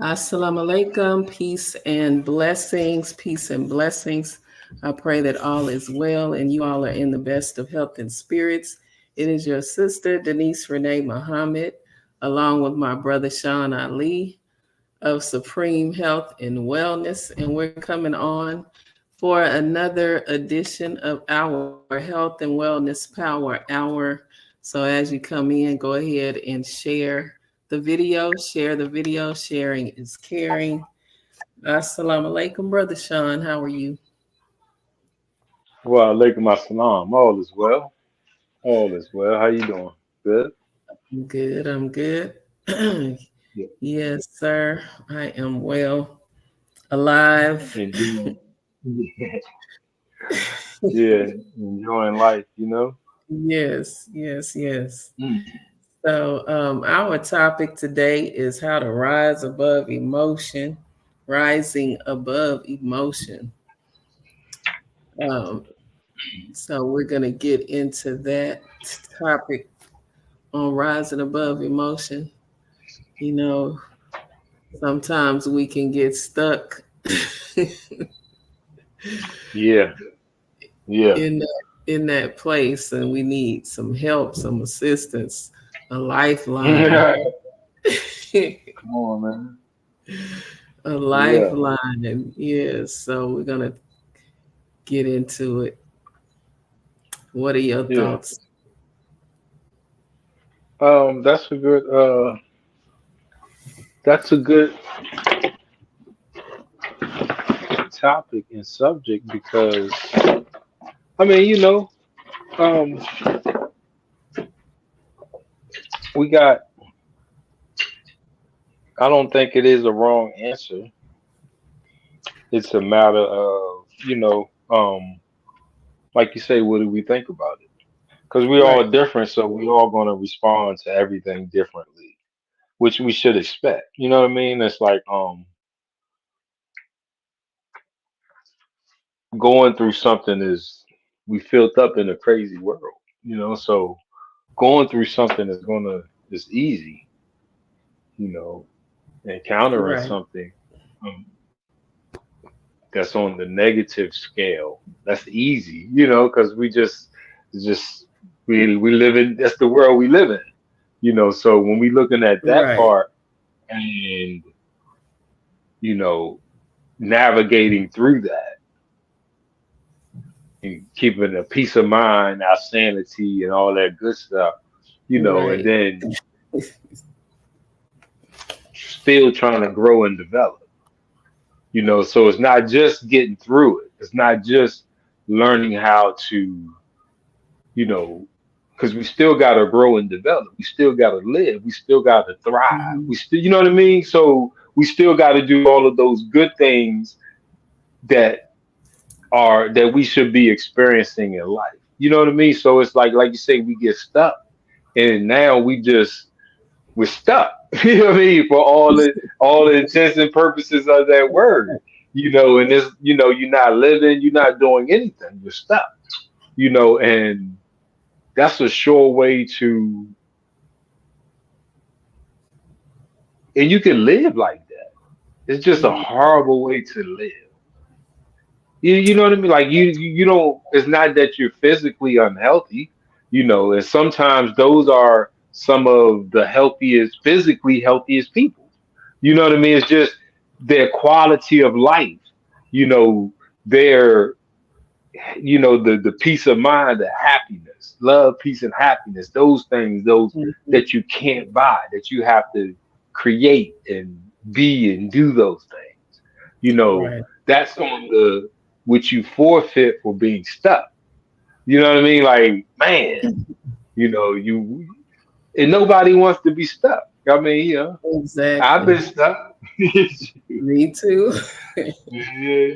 Assalamu alaikum, peace and blessings, peace and blessings. I pray that all is well and you all are in the best of health and spirits. It is your sister, Denise Renee Muhammad, along with my brother, Sean Ali of Supreme Health and Wellness. And we're coming on for another edition of our Health and Wellness Power Hour. So as you come in, go ahead and share the video. Share the video. Sharing is caring. Assalamu alaikum, Brother Sean. How are you? Well, alaikum assalam. All is well. All is well. How you doing? Good? I'm good. I'm good. Yeah. Yes, sir. I am well. Alive. Enjoying. Yeah, enjoying life. Yes, yes, yes. Mm. So, our topic today is how to rise above emotion, rising above emotion. Um, so, we're going to get into that topic on rising above emotion. You know, sometimes we can get stuck Yeah, yeah. in that place, and we need some help, some assistance, a lifeline. Come on, man. A Yeah, lifeline. And yes, so we're gonna get into it. What are your yeah. thoughts? That's a good. That's a good topic and subject because I mean, um, we got. I don't think it is a wrong answer. It's a matter of like you say, what do we think about it? Because we're Right, all different, so we all going to respond to everything differently, which we should expect. You know what I mean? It's like going through something is we filled up in a crazy world. So going through something is easy, you know, encountering right, something um, that's on the negative scale. That's easy, because we just we live in that's the world we live in. So when we looking at that right, part and you know navigating through that and keeping a peace of mind, our sanity, and all that good stuff, and right, then still trying to grow and develop. So it's not just getting through it. It's not just learning how to, you know, because we still got to grow and develop. We still got to live. We still got to thrive. mhm, We still, you know what I mean? So we still got to do all of those good things that that we should be experiencing in life. You know what I mean? So it's like you say, we get stuck, and now we're stuck. You know what I mean? For all the intents and purposes of that word. And you're not living, you're not doing anything. You're stuck. And that's a sure way to, and you can live like that. It's just a mhm, horrible way to live. You know what I mean? Like you don't. It's not that you're physically unhealthy, and sometimes those are some of the physically healthiest people. You know what I mean? It's just their quality of life. You know, their the peace of mind, the happiness, love, peace, and happiness. Those things, those mhm. that you can't buy, that you have to create and be and do those things. You know, Right, that's on the which you forfeit for being stuck. You know what I mean? Like, man, you and nobody wants to be stuck. I mean, I've exactly. been stuck. Yeah, Me too. yeah,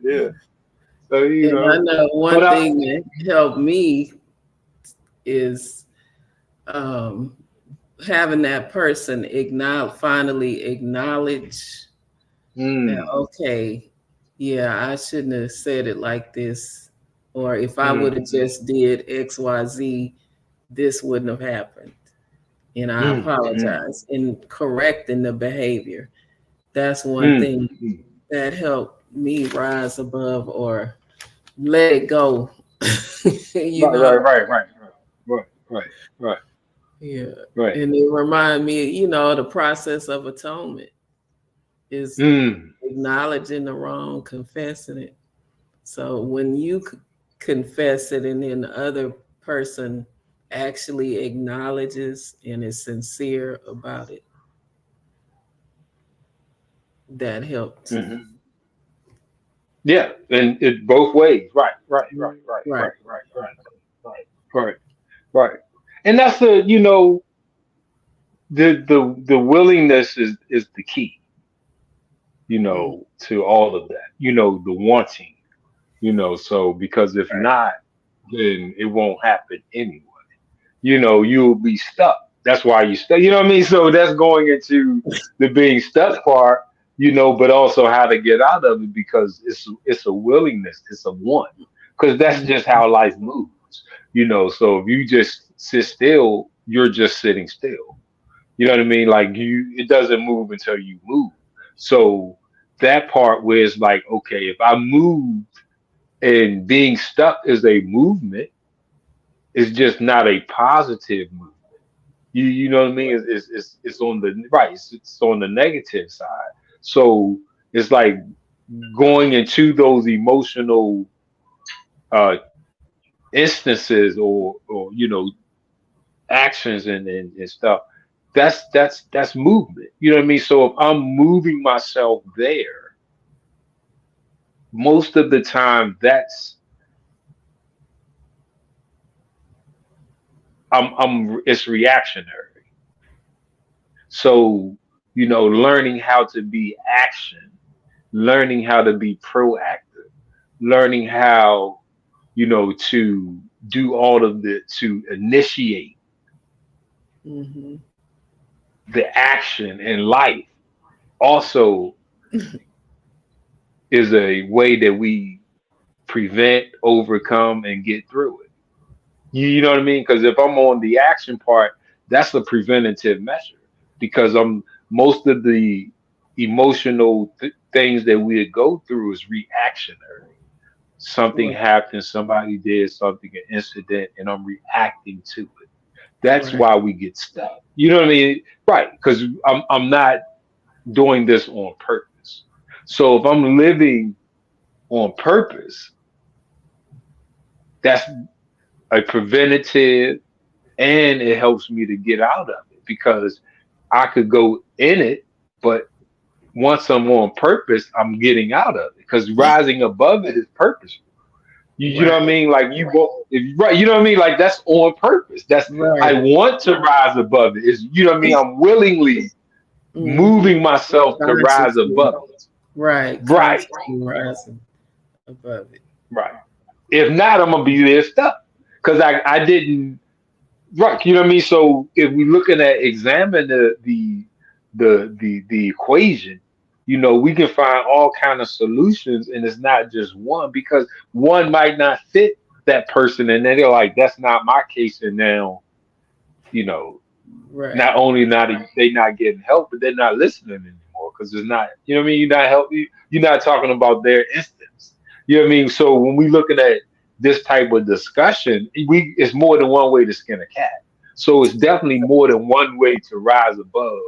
yeah. So And I know but one thing that helped me is um, having that person finally acknowledge that, mm, okay, yeah, I shouldn't have said it like this, or if I would have mm, just did XYZ, this wouldn't have happened. And I mm, mm, apologize in correcting the behavior. That's one Mm, thing mm. that helped me rise above or let it go. you Right, know, right, right, right, right, right, right, yeah. right. And it remind me, the process of atonement is Mm, acknowledging the wrong, confessing it. So when you confess it and then the other person actually acknowledges and is sincere about it, that helped. hmm. Yeah, and it both ways. Right, right, right, right, Right. right, right, right, right, right, right. And that's the willingness is the key, Mm, to all of that. The wanting, so because if right. not, then it won't happen anyway. You'll be stuck. That's why you stuck. You know what I mean? So that's going into the being stuck part, but also how to get out of it because it's a willingness, it's a want. Because that's Mm, just how life moves. So if you just sit still, you're just sitting still. You know what I mean? Like it doesn't move until you move. So that part where it's like, okay, if I move and being stuck is a movement, it's just not a positive movement. You know what I mean? It's on the right. It's on the negative side. So it's like going into those emotional uh, instances or actions and stuff. That's movement. You know what I mean? So if I'm moving myself there, most of the time that's I'm it's reactionary. So learning how to be action, learning how to be proactive, learning how to do all of the to initiate mhm. the action in life also is a way that we prevent, overcome, and get through it. You know what I mean? Because if I'm on the action part, that's a preventative measure because I'm most of the emotional things that we go through is reactionary. Something Right. happened, somebody did something, an incident, and I'm reacting to it. That's Right. why we get stuck. You know what I mean? Right? Because I'm not doing this on purpose. So if I'm living on purpose, that's a preventative and it helps me to get out of it because I could go in it, but once I'm on purpose, I'm getting out of it because rising above it is purposeful. You know what I Right. mean? Like you go, if, right? You know what I mean? Like that's on purpose. That's I Right. want to rise above it. Is you know what I mean? I'm willingly Hmm. moving myself to rise Consciously. above it. Right. Right, Consciously rising above it. right. If not, I'm gonna be there stuck because I didn't. Right, you know what I mean. So if we looking at examine the equation, we can find all kind of solutions, and it's not just one because one might not fit that person, and then they're like, "That's not my case," and now you know, Right. not only not they not getting help, but they're not listening anymore because it's not, you know what I mean. You're not helping. You're not talking about their instance. You know what I mean. So when we looking at this type of discussion, it's more than one way to skin a cat. So it's definitely more than one way to rise above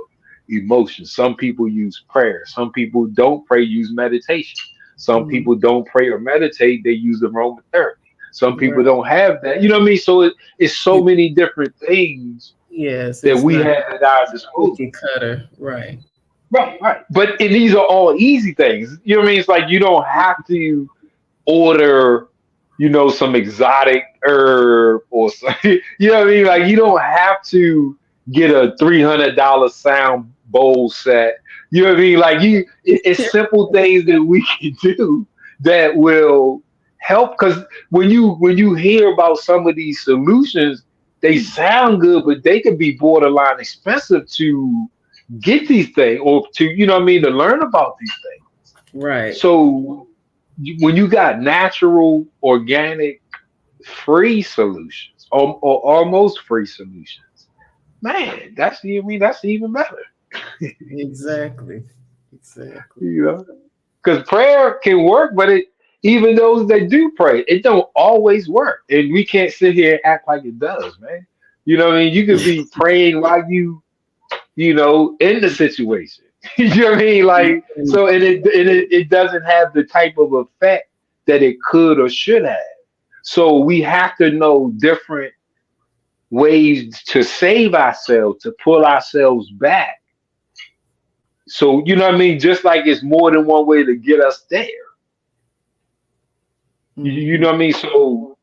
emotions. Some people use prayer. Some people don't pray, use meditation. Some Mhm. people don't pray or meditate, they use aromatherapy. Some people Right. don't have that. You know what I mean? So it's so many different things Yes, that it's we not have at our disposal. cookie cutter. Right. Right, right. But and these are all easy things. You know what I mean? It's like you don't have to order, some exotic herb or something. You know what I mean? Like you don't have to get a $300 sound bowl set. You know what I mean? Like it's simple things that we can do that will help. Because when you hear about some of these solutions, they sound good, but they could be borderline expensive to get these things or to what I mean to learn about these things. Right. So when you got natural, organic, free solutions or almost free solutions, man, that's even better. Exactly. Exactly. You know, because prayer can work, but it even those that do pray, it don't always work, and we can't sit here and act like it does, man. You know what I mean? You could be praying while in the situation. You know what I mean? Like so, and it doesn't have the type of effect that it could or should have. So we have to know different ways to save ourselves, to pull ourselves back. So you know what I mean? Just like it's more than one way to get us there. You Mm-hmm. know what I mean? So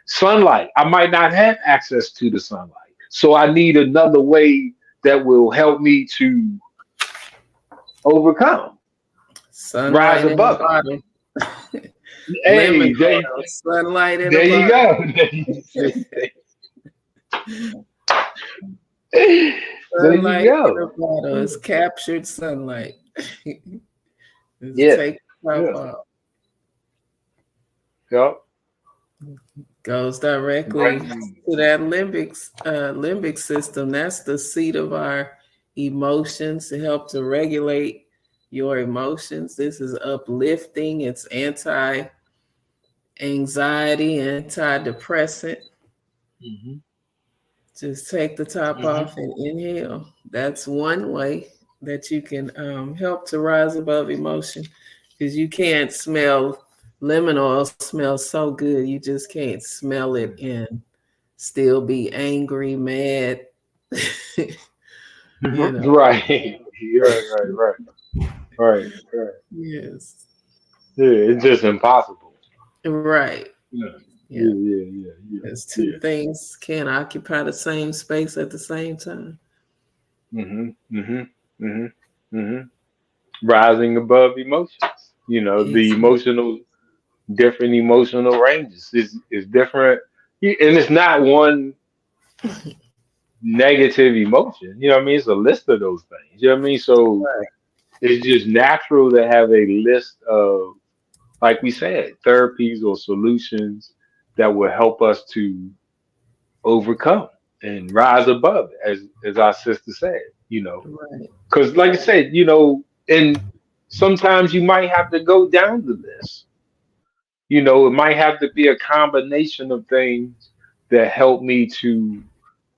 sunlight. I might not have access to the sunlight, so I need another way that will help me to overcome, rise Sunlight in a above it. bottle. Hey, Lemon oil. Sunlight in a there you bottle. go. There you Sunlight in a go. bottle is captured sunlight. Just Yeah, take the top yeah, off. yeah. Goes directly Right. to that limbic system. That's the seat of our emotions to help to regulate your emotions. This is uplifting. It's anti-anxiety, antidepressant. Hmm. Just take the top Hmm. off and inhale. That's one way that you can help to rise above emotion, because you can't smell lemon oil smells so good. You just can't smell it and still be angry, mad. you know. Right. Right. Right. Right. Yes. Yeah, it's just impossible. Right. Yeah. Yeah. Yeah. Because two Yeah. things can't occupy the same space at the same time. Hmm. Hmm. Hmm. Hmm. Rising above emotions. The Exactly. different emotional ranges is different, and it's not one negative emotion. You know what I mean? It's a list of those things. You know what I mean? So Right. it's just natural to have a list of, like we said, therapies or solutions that will help us to overcome and rise above it, as our sister said. Right. Because like I said, and sometimes you might have to go down the list. It might have to be a combination of things that help me to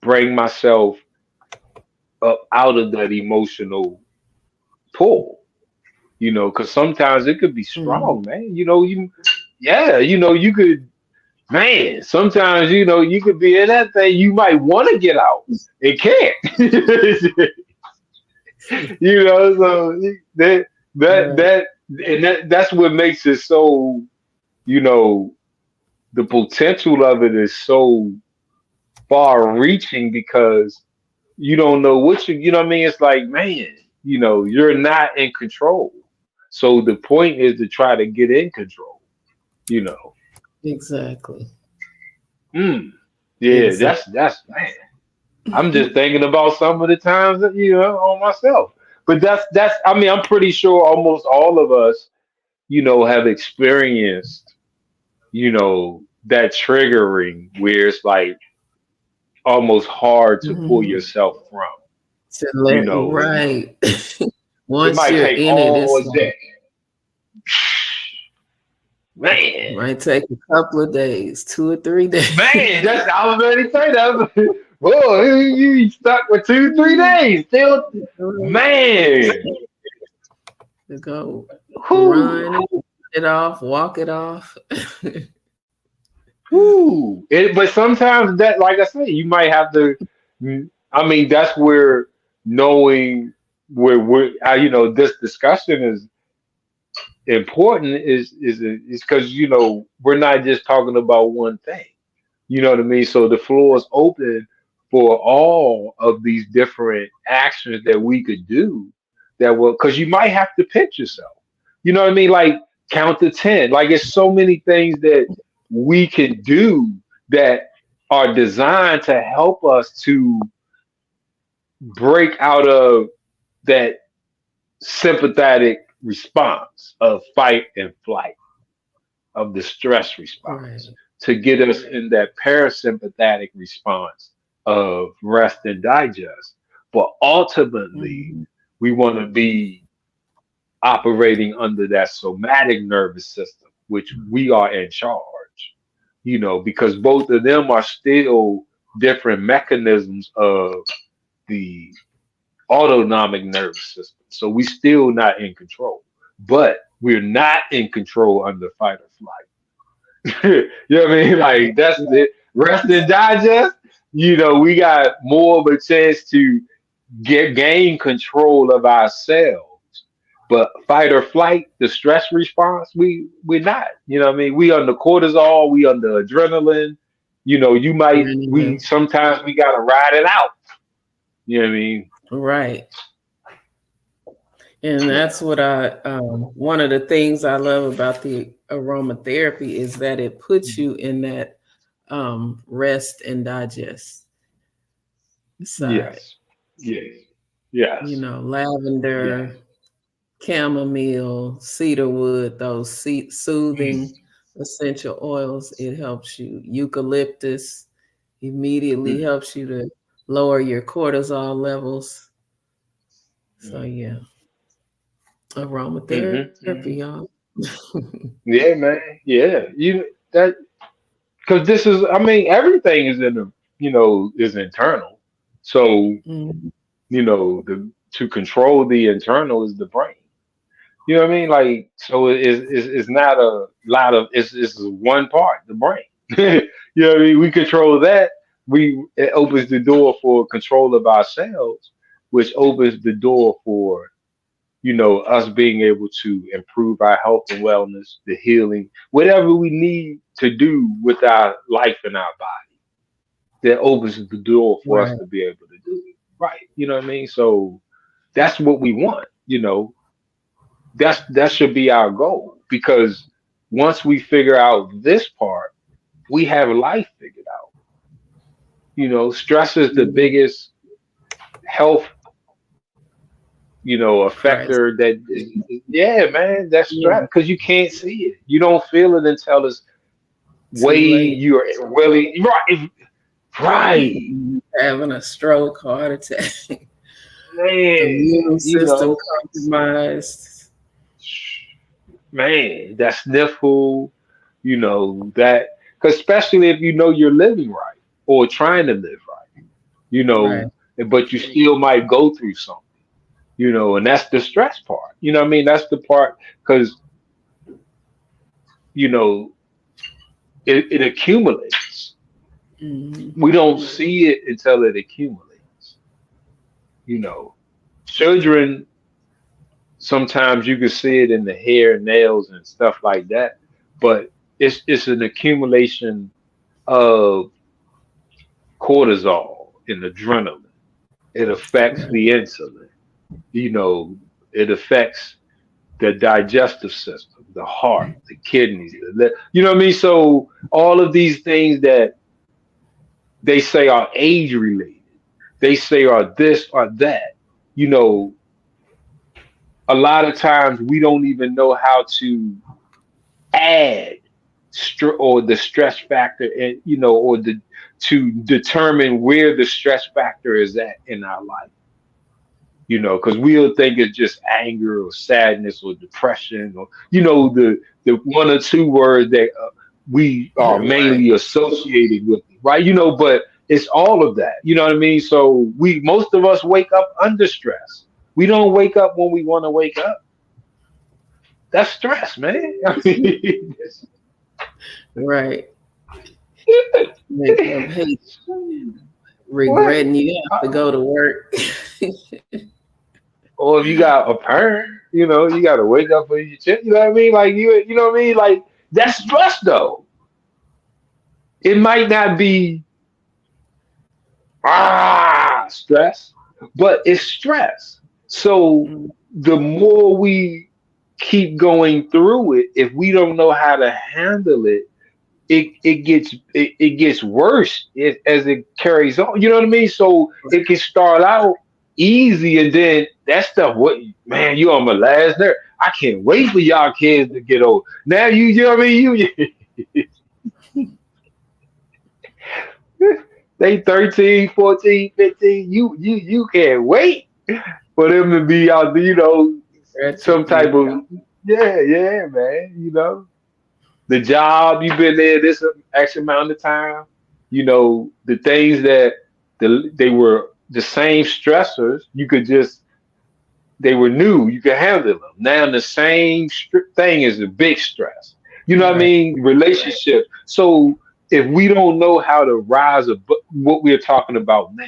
bring myself up out of that emotional pull. Because sometimes it could be Mhm. strong, man. You could, man. Sometimes you could be in that thing. You might want to get out. It can't. So that that Right. that and that's what makes it so. You know, the potential of it is so far reaching because you don't know you know what I mean? It's like, man, you're not in control. So the point is to try to get in control, you know. Exactly. Mm, yeah, Exactly. that's man. I'm just thinking about some of the times that on myself. But that's I mean, I'm pretty sure almost all of us, have experienced, that triggering where it's like almost hard to pull Mhm. yourself from. To let And right. it Once might you're take in it, all it's like day. Man, might take a couple of days, 2 or 3 days. man, that's I was ready to say that. Boy, you stuck with 2, 3 days still. Man, to go whoo, run it off, walk it off. whoo. But sometimes that, like I say, you might have to. I mean, that's where knowing where this discussion is important is because we're not just talking about one thing. You know what I mean? So the floor is open for all of these different actions that we could do that will, because you might have to pitch yourself. You know what I mean? Like count to 10. Like it's so many things that we can do that are designed to help us to break out of that sympathetic response of fight and flight, of the stress response, Right. to get us in that parasympathetic response of rest and digest. But ultimately, Mhm. we want to be operating under that somatic nervous system, which we are in charge, because both of them are still different mechanisms of the autonomic nervous system. So we still not in control, but we're not in control under fight or flight. You know what I mean? Like that's it. Rest and digest. We got more of a chance to gain control of ourselves. But fight or flight, the stress response, we're not. You know what I mean? We under cortisol, we under adrenaline. We sometimes we gotta ride it out. You know what I mean? Right. And that's what one of the things I love about the aromatherapy is that it puts you in that rest and digest side. Yes. Yes. Yes. Lavender, chamomile, cedarwood, those soothing essential oils, it helps you. Eucalyptus immediately helps you to lower your cortisol levels. So yeah, aromatherapy, y'all. Yeah, man. Yeah, that because this is. I mean, everything is is internal. So Mhm. the to control the internal is the brain. You know what I mean? Like, so it's not a lot of it's one part, the brain. You know what I mean? We control that. It opens the door for control of ourselves, which opens the door for us being able to improve our health and wellness, the healing, whatever we need to do with our life and our body. That opens the door for us Right. to be able to do it. Right. You know what I mean? So that's what we want. That should be our goal because once we figure out this part, we have life figured out. Stress is the Mhm. biggest health, a Right. factor that yeah, man, that's Yeah. stress because you can't see it. You don't feel it until it's way Too late. you're really right. Right. Having a stroke, heart attack, Man, immune system compromised. man, that sniffle, that because especially if you're living right or trying to live right, you Right. know, but you still might go through something, and that's the stress part. You know what I mean? That's the part because, you know, it accumulates. Mhm. We don't see it until it accumulates. You know, children, sometimes you can see it in the hair, nails, and stuff like that, but it's an accumulation of cortisol and adrenaline. It affects Right. the insulin. You know, it affects the digestive system, the heart, the kidneys, you know what I mean? So all of these things that they say are age related, they say are this or that, you know, a lot of times we don't even know how to add or the stress factor and or the to determine where the stress factor is at in our life, because we'll think it's just anger or sadness or depression or the one or two words that we are Right. mainly associated with it, right? But it's all of that, you know what I mean? So most of us wake up under stress. We don't wake up when we want to wake up. That's stress, man. I mean, Right. Make them hate what? regretting you have to go to work. Or if you got a parent, you got to wake up for your child. You know what I mean? Like you know what I mean? Like that's stress, though. It might not be stress, but it's stress. So Mm. the more we keep going through it, if we don't know how to handle it, it gets worse as it carries on. You know what I mean? So it can start out easy, and then that stuff. What man? You on my last nerve. I can't wait for y'all kids to get old. Now you know what I mean? They 13, 14, 15. You can't wait for them to be out there, some type Strategy. of yeah, man. The job you've been there this X amount of time. The things that they were the same stressors. You could just they were new. You could handle them. Now the same thing is a big stress. You know what I Right. mean? Relationships. So if we don't know how to rise above what we're talking about now,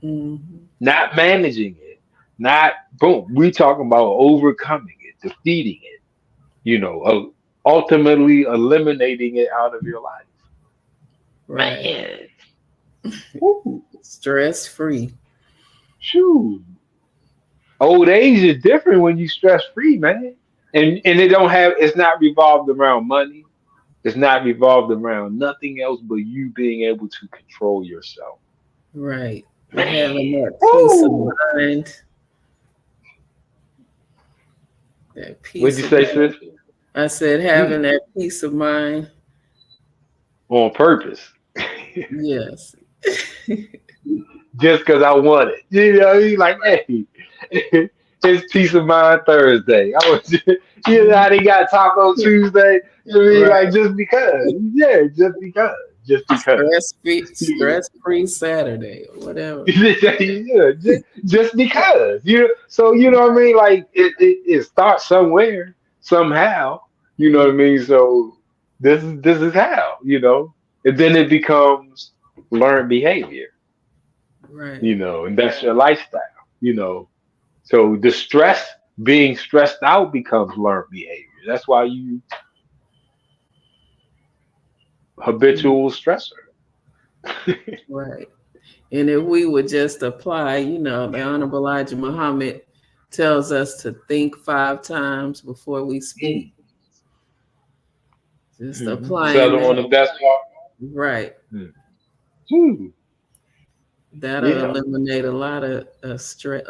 Hmm. not managing it, not boom, we talking about overcoming it, defeating it. Ultimately eliminating it out of your life. Right. Man, woo, Stress free. shoot. Old age is different when you stress free, man. And it's not revolved around money. It's not revolved around nothing else but you being able to control yourself. Right. Man. Having that peace of Woo. mind. That What'd peace you of say, mind. sis? I said having Mm, that peace of mind. on purpose. Yes. Just because I want it. He's like, hey, it's Peace of Mind Thursday. How they got Taco Tuesday? Right. Like just because. Yeah, just because. Just because. Stress free Saturday or whatever. Yeah, just because. So you know what I mean? Like it starts somewhere, somehow. You know what I Mm, mean? So this is how. And then it becomes learned behavior. right. And that's your lifestyle, you know. So the stress, being stressed out becomes learned behavior. That's why you Mm, habitual stressor. right. And if we would just apply, the Honorable Elijah Muhammad tells us to think 5 times before we speak. Just applying Settle on that. the best part. Right. Hmm. That'll Yeah. eliminate a lot of stress,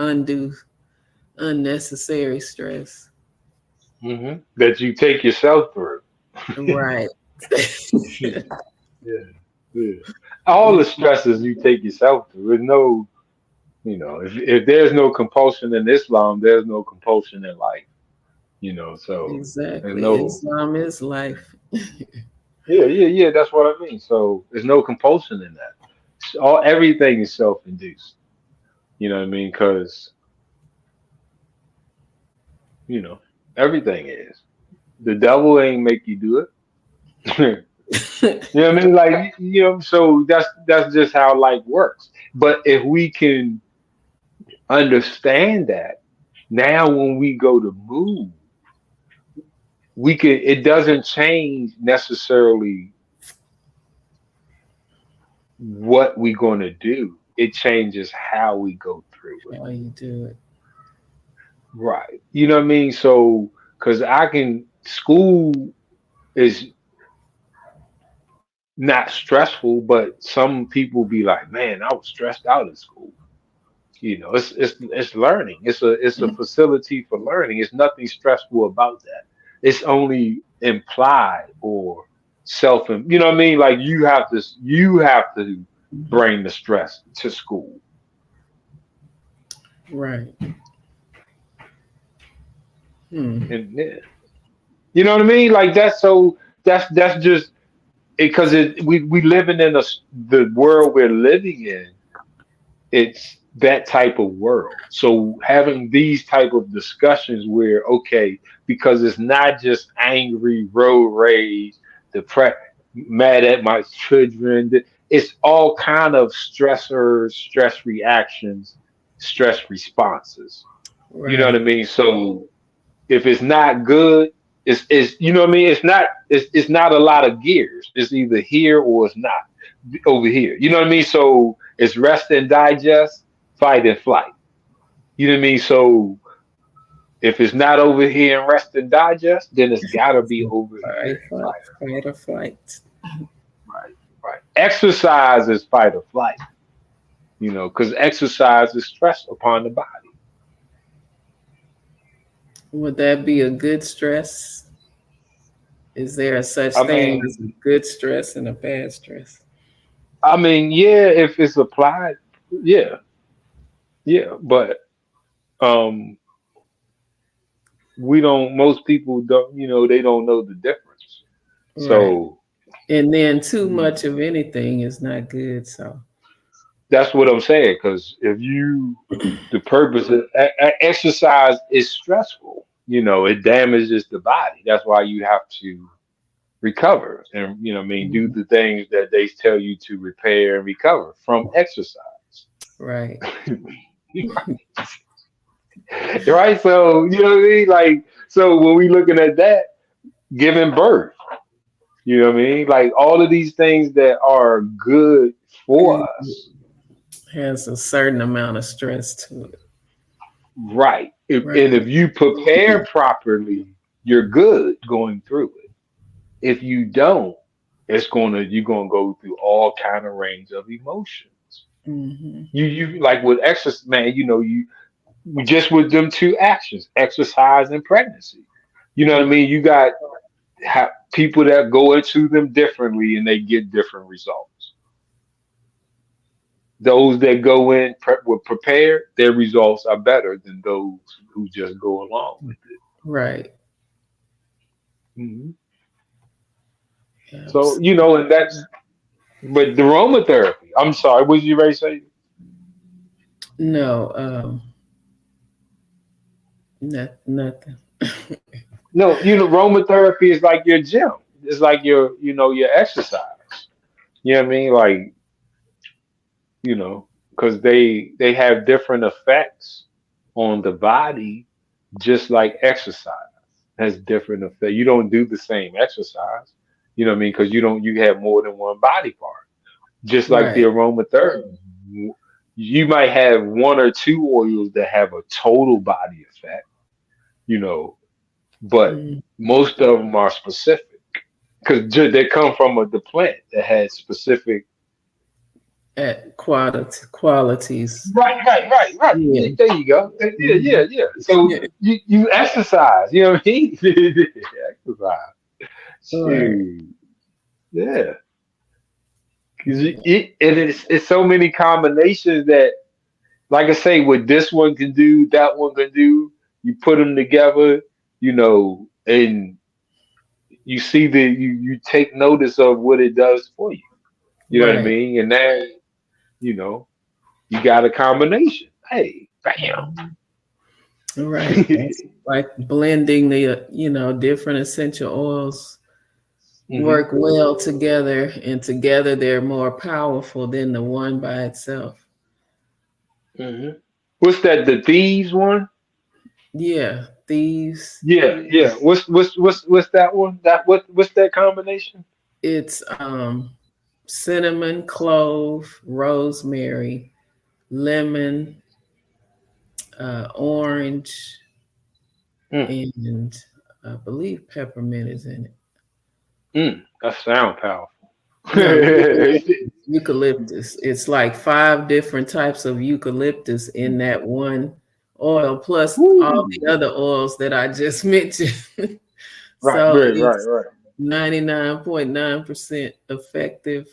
unnecessary stress. That you take yourself through. Right. Yeah. Yeah. All the stresses you take yourself through. There's no, if there's no compulsion in Islam, there's no compulsion in life. So there's Exactly. no. Islam is life. Yeah. That's what I mean. So there's no compulsion in that. Everything is self-induced. You know what I mean? Because you know everything is. The devil ain't make you do it. You know what I mean? Like so that's just how life works. But if we can understand that now, when we go to move, we can. It doesn't change necessarily what we're going to do. It changes how we go through it. How you do it. Right. You know what I mean? So, because school is not stressful, but some people be like, man, I was stressed out in school. It's learning. It's a facility for learning. It's nothing stressful about that. It's only implied or you know what I mean? Like you have to bring the stress to school. Right. Hmm. And yeah. You know what I mean? Like that's just because we living in the world we're living in. It's that type of world. So having these type of discussions where okay, because it's not just angry road rage, depressed, mad at my children. It's all kind of stressors, stress reactions, stress responses. You know what I Right. mean? So if it's not good, it's you know what I mean. It's not a lot of gears. It's either here or it's not over here. You know what I mean? So it's rest and digest, fight and flight. You know what I mean? So if it's not over here and rest and digest, then it's got to be over here and Fight or flight. right, right. Exercise is fight or flight. Because exercise is stress upon the body. Would that be a good stress? Is there a such I thing mean, as a good stress and a bad stress? yeah, if it's applied, yeah, yeah. But um, we don't. Most people don't. They don't know the difference. Right. So And then too much of anything is not good. So that's what I'm saying. Because if you, the purpose of exercise is stressful. It damages the body. That's why you have to recover and do mhm. the things that they tell you to repair and recover from exercise. Right. Right? So you know what I mean? Like, so when we looking at that, giving birth, you know what I mean? Like all of these things that are good for Good. us. Has a certain amount of stress to it. Right. And Right. if you prepare properly, you're good going through it. If you don't, you're gonna go through all kind of range of emotions. Hmm. You like with exercise, man. Just with them two actions, exercise and pregnancy. You know what I mean? You got people that go into them differently and they get different results. Those that go in were prepared, their results are better than those who just go along with it. Right. Mhm. So, Yes. and that's, but the aromatherapy, I'm sorry, what did you ready to say? No. Nothing. No, aromatherapy is like your gym. It's like your exercise. You know what I mean? Like, because they have different effects on the body, just like exercise has different effect. You don't do the same exercise. You know what I mean? Because you have more than one body part. Just like the Right. aromatherapy, you might have one or two oils that have a total body effect. You know, but Mm. most of them are specific because they come from the plant that has specific. At qualities. Right. Yeah. There you go. Mhm. Yeah. So Yeah. you exercise. You know what I mean? Exercise. Right. Shoot. Yeah. 'Cause it's so many combinations that, like I say, what this one can do, that one can do. You put them together, and you see you take notice of what it does for you. You know what I Right. mean? And then, you know, you got a combination. Hey, bam. Mhm. Right. That's like blending the different essential oils hmm work well together, and together they're more powerful than the one by itself. hmm What's that? The thieves one? Yeah, these. Yeah. What's that one? What's that combination? It's cinnamon, clove, rosemary, lemon, orange, Mm, and I believe peppermint is in it. that sound powerful. No, eucalyptus. It's like five different types of eucalyptus in that one oil, plus all Woo. the other oils that I just mentioned. Right, So right, right, it's right. 99.9% effective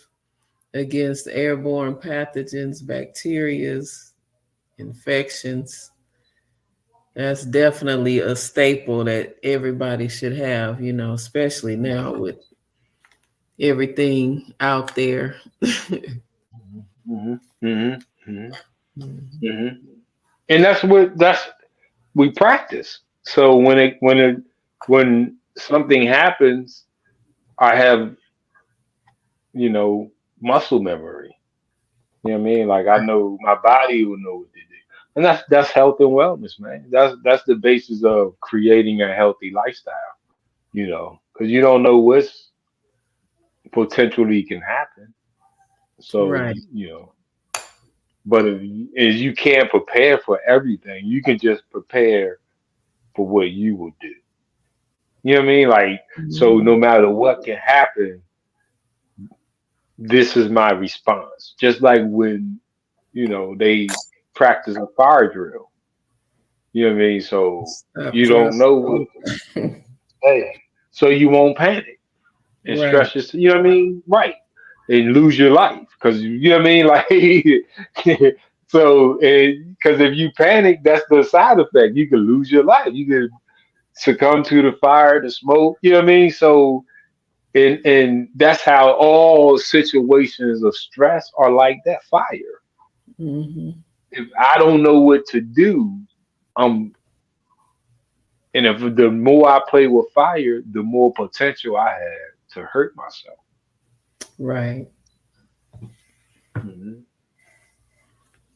against airborne pathogens, bacterias, infections. That's definitely a staple that everybody should have, especially now with everything out there. hmm hmm hmm Mhm. hmm And that's we practice. So when something happens, I have muscle memory. You know what I mean? Like I know my body will know what to do, and that's health and wellness, man. That's the basis of creating a healthy lifestyle. Because you don't know what's potentially can happen. So Right. but if you can't prepare for everything, you can just prepare for what you will do. You know what I mean? Like, so no Mhm. matter what can happen, this is my response. Just like when, they practice a fire drill. You know what I mean? So Stop, you drop. don't know what, hey, so you won't panic and Right. stress yourself. You know what I mean? Right. And lose your life. Cause you know what I mean? Like, so, because if you panic, that's the side effect. You can lose your life. You can. succumb to the fire, the smoke. You know what I mean? So, and that's how all situations of stress are like that fire. Mm-hmm. If I don't know what to do, um, and if the more I play with fire, the more potential I have to hurt myself. Right. Hmm.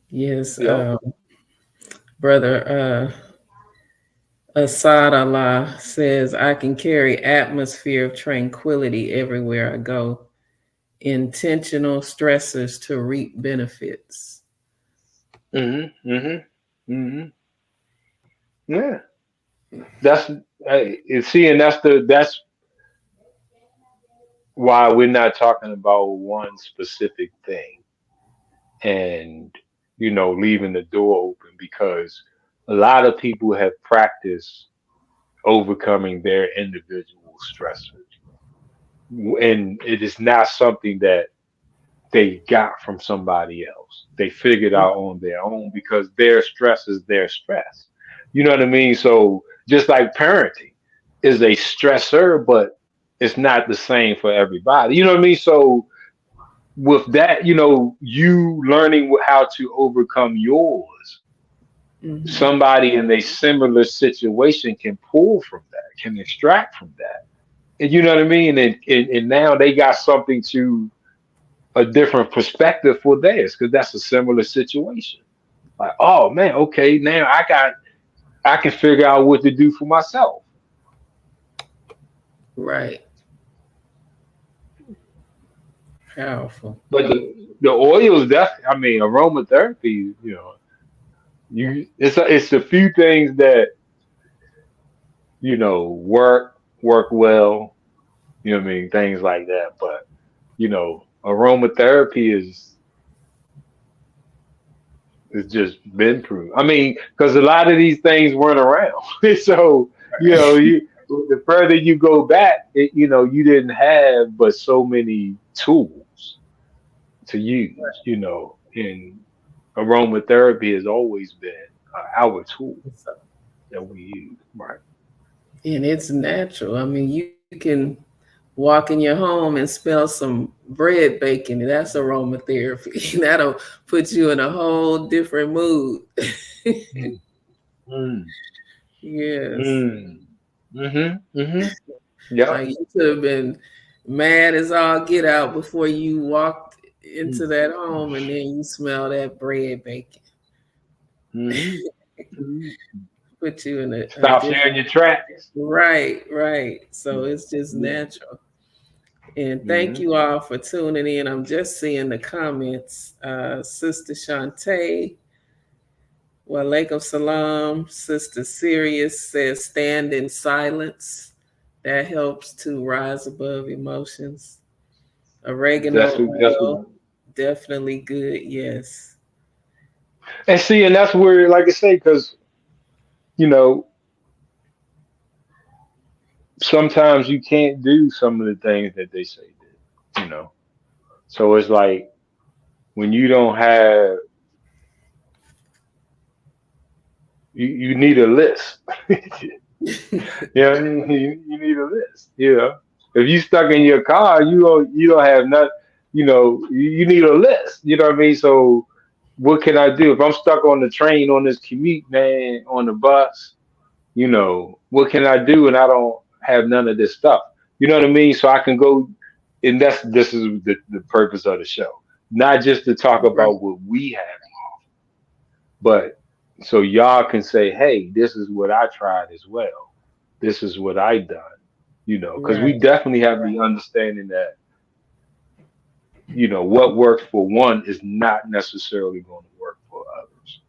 Yes. Yeah. Brother Assad Allah says, I can carry atmosphere of tranquility everywhere I go. Intentional stressors to reap benefits. Hmm. Hmm. Hmm. Yeah. That's see, and that's why we're not talking about one specific thing and leaving the door open because a lot of people have practiced overcoming their individual stressors, and it is not something that they got from somebody else. They figured out on their own because their stress is their stress. You know what I mean? So just like parenting is a stressor, but it's not the same for everybody. You know what I mean? So with that, you learning how to overcome yours, Mm-hmm. somebody in a similar situation can pull from that, can extract from that. And you know what I mean? And now they got something to a different perspective for theirs because that's a similar situation. Like, oh man, okay, now I can figure out what to do for myself. Right. Powerful. But the oils, definitely, I mean, aromatherapy, it's a few things that work well. You know what I mean? Things like that. But aromatherapy is just been proven. I mean, because a lot of these things weren't around. So, the further you go back, you didn't have but so many tools to use, and aromatherapy has always been our tool that we use. Right. And it's natural. I mean, you can walk in your home and smell some bread baking. That's aromatherapy. That'll put you in a whole different mood. Mm, mm, Yes. mm. Mm-hmm. Mm-hmm. Yep. Like you could have been mad as all get out before you walked into that home and then you smell that bread baking. Mm-hmm. Mm-hmm. Put you in a Stops you in different. your tracks. Right, right. So it's just natural. And thank Mm-hmm. you all for tuning in. I'm just seeing the comments. Sister Shantae, Walaikum Salam. Sister Sirius says, stand in silence. That helps to rise above emotions. That's Oregano what, that's what. oil, definitely good. Yes. And see, and that's where, like I say, because you know, sometimes you can't do some of the things that they say did. So it's like when you don't have, you need a list. You need a list. If you stuck in your car, you don't have nothing. You need a list. You know what I mean? So what can I do if I'm stuck on the train on this commute, man, on the bus? What can I do? And I don't have none of this stuff. You know what I mean? So I can go, and this is the purpose of the show, not just to talk Right. about what we have, but so y'all can say, hey, this is what I tried as well. This is what I done. Because we Right. definitely have the understanding that what works for one is not necessarily going to work for others.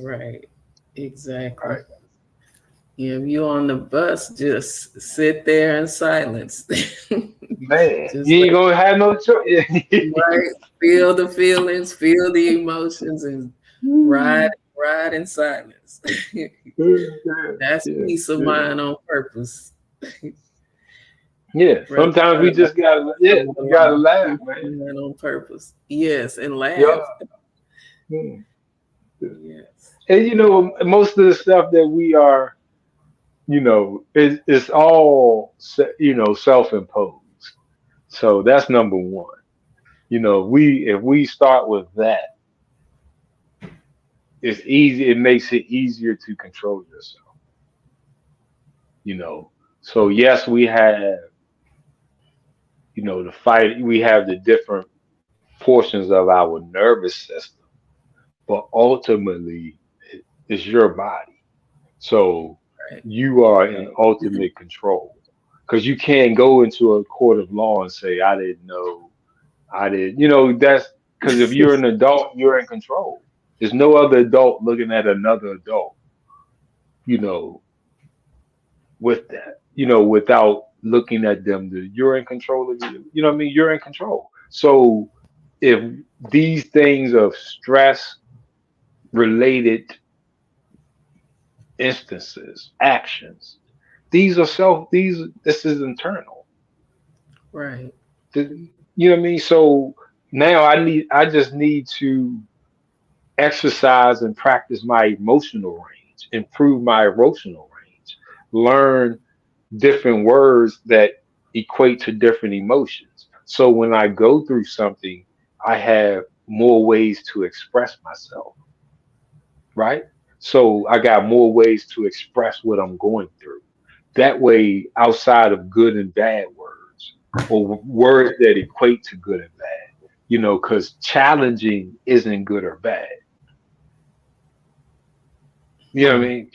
Right. Exactly. Right. Yeah, if you're on the bus, just sit there in silence. Man, Just you ain't let gonna have no choice. right feel the feelings, feel the emotions, and ride ride in silence. Yeah, That's yeah, peace of yeah. mind on purpose. Yeah, Brother, sometimes we just gotta, yeah, you gotta laugh, peace of man. mind on purpose. Yes, and Yeah. laugh. Hmm. Yes. And most of the stuff that we are It's all self-imposed. So that's number one. We if we start with that, it's easy. It makes it easier to control yourself. You know. So yes, we have the fight. We have the different portions of our nervous system, but ultimately, it's your body. So Right. you are in ultimate control because you can't go into a court of law and say, I didn't know, I did. That's because if you're an adult, you're in control. There's no other adult looking at another adult, you know, with that, without looking at them. You're in control of you. You know what I mean? You're in control. So if these things of stress related instances, actions, this is internal. Right. You know what I mean? So now I just need to exercise and practice my emotional range, improve my emotional range, learn different words that equate to different emotions. So when I go through something, I have more ways to express myself, right? So I got more ways to express what I'm going through. That way, outside of good and bad words, or words that equate to good and bad, because challenging isn't good or bad. You know what I Mm. mean?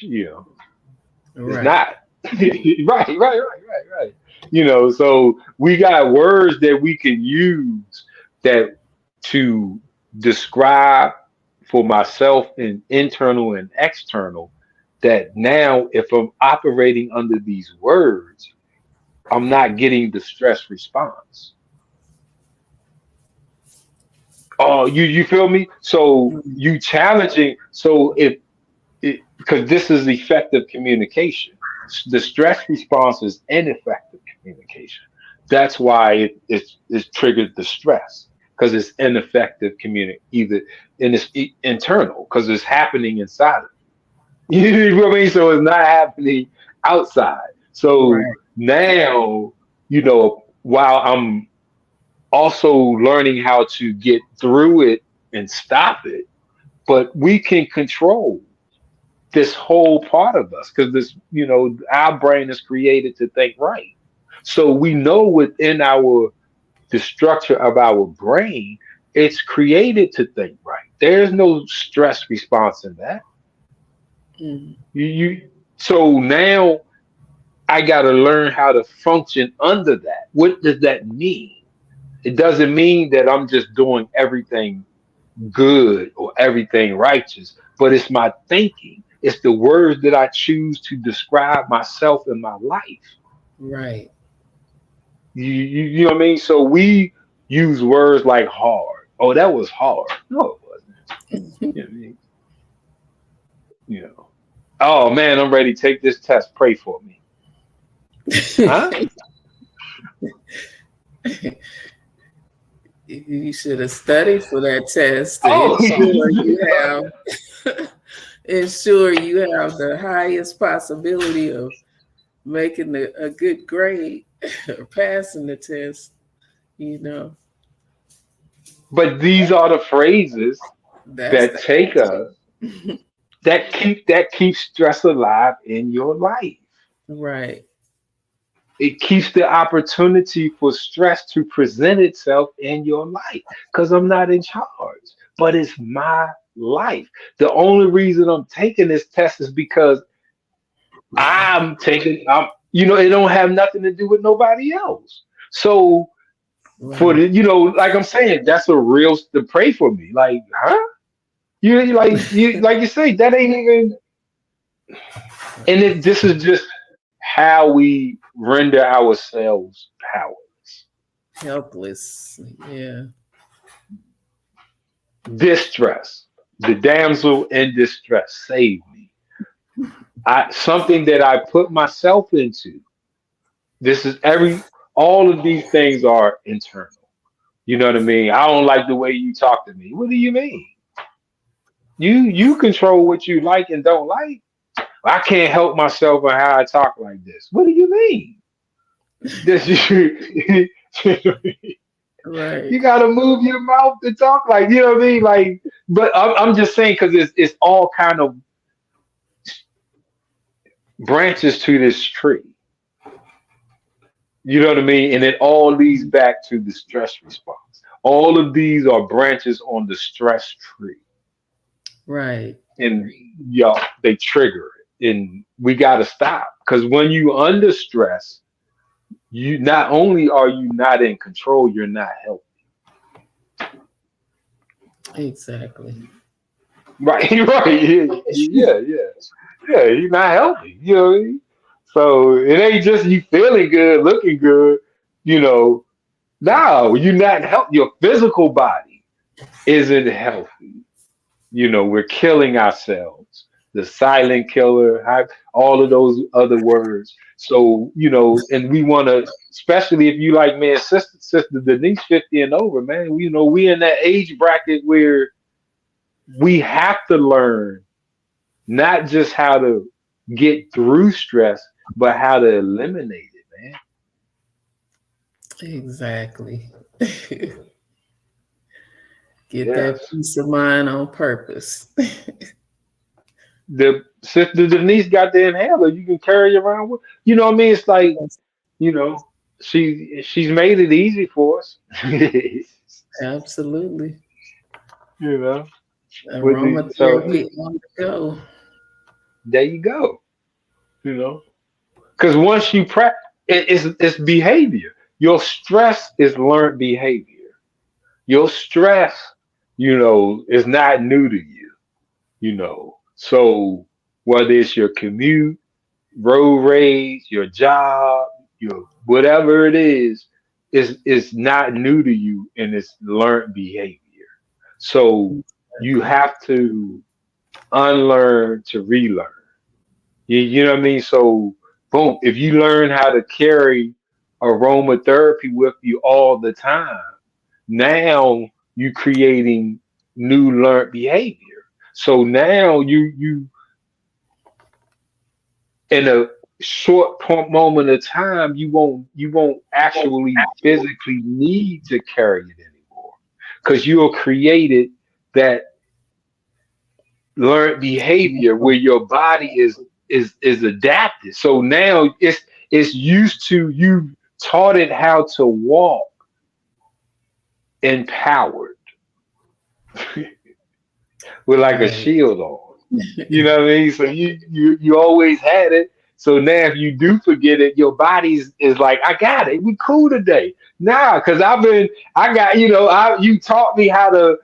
It's Right. not. Right. So we got words that we can use that to describe for myself in internal and external, that now if I'm operating under these words, I'm not getting the stress response. Oh, you feel me? So Mm. you challenging. So if because this is effective communication. The stress response is ineffective communication. That's why it's triggered the stress because it's ineffective either and it's internal because it's happening inside of you. You know what I mean? So it's not happening outside. So Right. now, while I'm also learning how to get through it and stop it, but we can control this whole part of us because our brain is created to think right. So we know within the structure of our brain, it's created to think right. There's no stress response in that. Mm. So now I got to learn how to function under that. What does that mean? It doesn't mean that I'm just doing everything good or everything righteous, but it's my thinking. It's the words that I choose to describe myself and my life. Right. You know what I mean? So we use words like hard. Oh, that was hard. No, it wasn't. You know what I mean? You know. Oh man, I'm ready to take this test. Pray for me. Huh? You should have studied for that test to Oh, ensure you have ensure you have the highest possibility of making a good grade or passing the test. You know, but these are the phrases that's that the take us answer. that keeps stress alive in your life. Right. It keeps the opportunity for stress to present itself in your life because I'm not in charge, but it's my life. The only reason I'm taking this test is because it don't have nothing to do with nobody else. So Right. like I'm saying, that's a real to pray for me. Like, huh? Like you say, that ain't even, and this is just how we render ourselves powerless. Helpless. Yeah. Distress. The damsel in distress saved me. Something that I put myself into. This is all of these things are internal. You know what I mean? I don't like the way you talk to me. What do you mean? You control what you like and don't like. I can't help myself on how I talk like this. What do you mean? This Right. you gotta move your mouth to talk like, you know what I mean? Like, but I'm just saying because it's all kind of branches to this tree. You know what I mean? And it all leads back to the stress response. All of these are branches on the stress tree. Right. And y'all, they trigger it. And we gotta stop. Because when you under stress, you not only are you not in control, you're not healthy. Exactly. Right, right. Yeah. You're not healthy. You know what I mean? So it ain't just you feeling good, looking good, you know. No, you're not healthy. Your physical body isn't healthy. You know, we're killing ourselves. The silent killer, all of those other words. So, you know, and we want to, especially if you like, man, sister Denise 50 and over, man, we, you know, we in that age bracket where we have to learn not just how to get through stress, but how to eliminate it, man. Exactly. Get that Yes. peace of mind on purpose. The sister Denise got the inhaler you can carry around with. You know what I mean? It's like, you know, she's made it easy for us. you Absolutely. know, with the so Aromatherapy on the go. there you go. You know, because once you practice, it's behavior. Your stress is learned behavior. Your stress, you know, is not new to you. You know, so whether it's your commute, road rage, your job, your whatever it is not new to you and it's learned behavior. So you Exactly. have to unlearn to relearn. You know what I mean? So boom, if you learn how to carry aromatherapy with you all the time, now you creating new learned behavior. So now you in a moment of time, you won't actually physically need to carry it anymore because you have created that learned behavior where your body is adapted. So now it's used to you taught it how to walk empowered with like a Right. shield on. You know what I mean? So you always had it. So now if you do forget it, your body is like, I got it. We cool today. Nah, because I got, you know, you taught me how to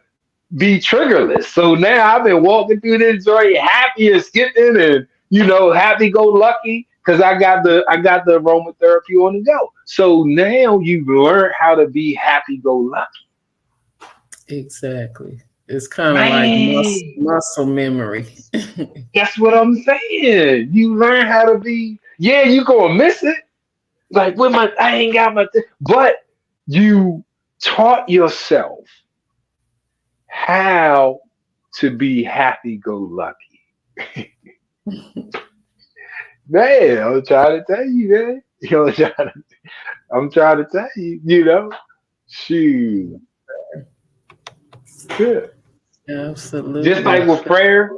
be triggerless. So now I've been walking through this joint happy and skipping and, you know, happy go lucky because I got the aromatherapy on the go. So now you've learned how to be happy go lucky. Exactly. It's kind of like Man, muscle memory. that's what I'm saying. You learn how to be. Yeah, you gonna miss it. Like with my, I ain't got my. But you taught yourself how to be happy go lucky. Man, I'm trying to tell you, man. I'm trying to tell you, you know. Shoot. Yeah. Just Absolutely. like with prayer,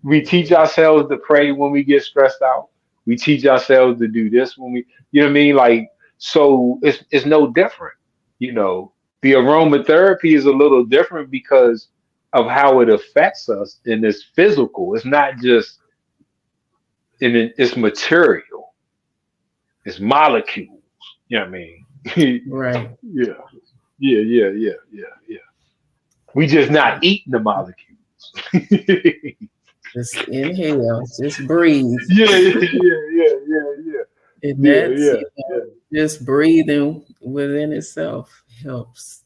we teach ourselves to pray when we get stressed out. We teach ourselves to do this when we, you know what I mean? Like, so it's no different. You know, the aromatherapy is a little different because of how it affects us and it's physical. It's not just it's material. It's molecules. You know what I mean? Right. yeah. Yeah. We just not eating the molecules. Just inhale, just breathe. And Yeah, that's, yeah, yeah. just breathing within itself helps.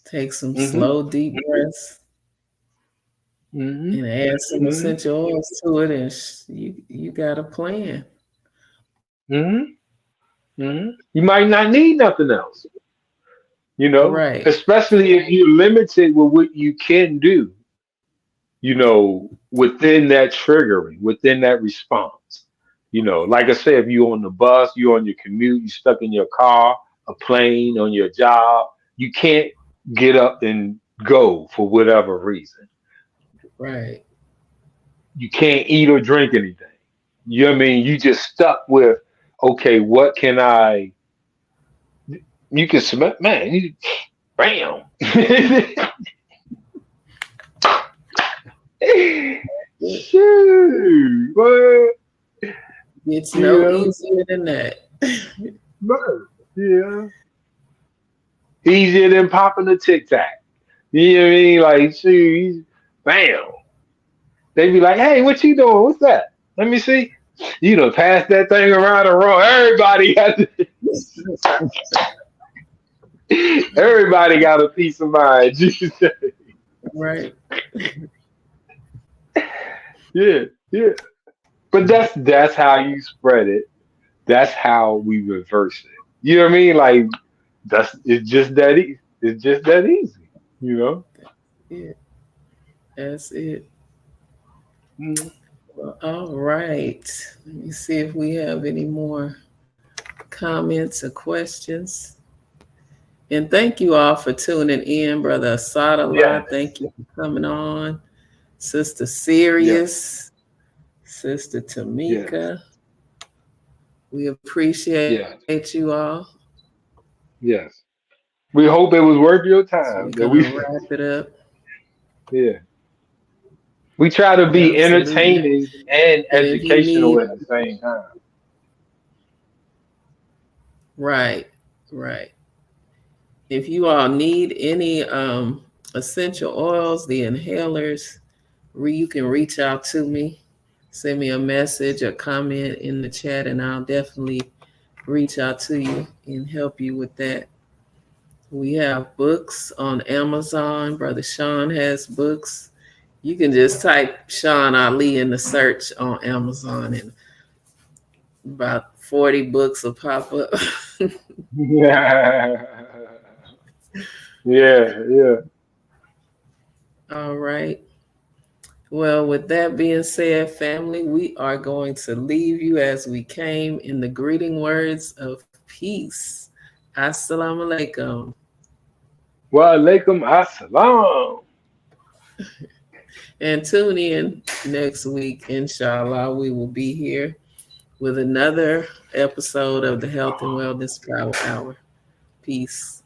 Take some Mm-hmm. slow, deep breaths Mm-hmm. and add some Mm-hmm. essential oils to it, and you got a plan. Mm-hmm. Mm-hmm. You might not need nothing else, you know, Right. especially if you're limited with what you can do. within that triggering, within that response. Like I said, if you're on the bus, you're on your commute, you're stuck in your car, a plane, on your job, you can't get up and go for whatever reason. Right. You can't eat or drink anything. You know what I mean? You just stuck with, okay, what can I, you can smell, man, bam. Shoot, what? It's You no know, easier than that. man, yeah. Easier than popping a tic tac. You know what I mean? Like, shoot, bam. They be like, hey, what you doing? What's that? Let me see. Pass that thing around the room. Everybody got a piece of mind. Right. Yeah, yeah. But that's how you spread it. That's how we reverse it. You know what I mean? Like it's just that easy. It's just that easy. You know. Yeah, that's it. Mhm. Well, all right. Let me see if we have any more comments or questions. And thank you all for tuning in, Brother Asadallah. Yes. Thank you for coming on. Sister Yes. Sirius, Sister Yes. Tamika. We appreciate you Yes. all. Yes. We hope it was worth your So we're time. gonna That we wrap it up. yeah. We try to be Absolutely. entertaining and And if you educational need at the same time. right, right. If you all need any essential oils, the inhalers, you can reach out to me. Send me a message or comment in the chat, and I'll definitely reach out to you and help you with that. We have books on Amazon. Brother Sean has books. You can just type Sean Ali in the search on Amazon, and about 40 books will pop up. Yeah. Yeah. Yeah. All right. Well, with that being said, family, we are going to leave you as we came in the greeting words of peace. Assalamu alaikum. Wa alaikum assalam. And tune in next week, inshallah. We will be here with another episode of the Health and Wellness Power Hour. Peace.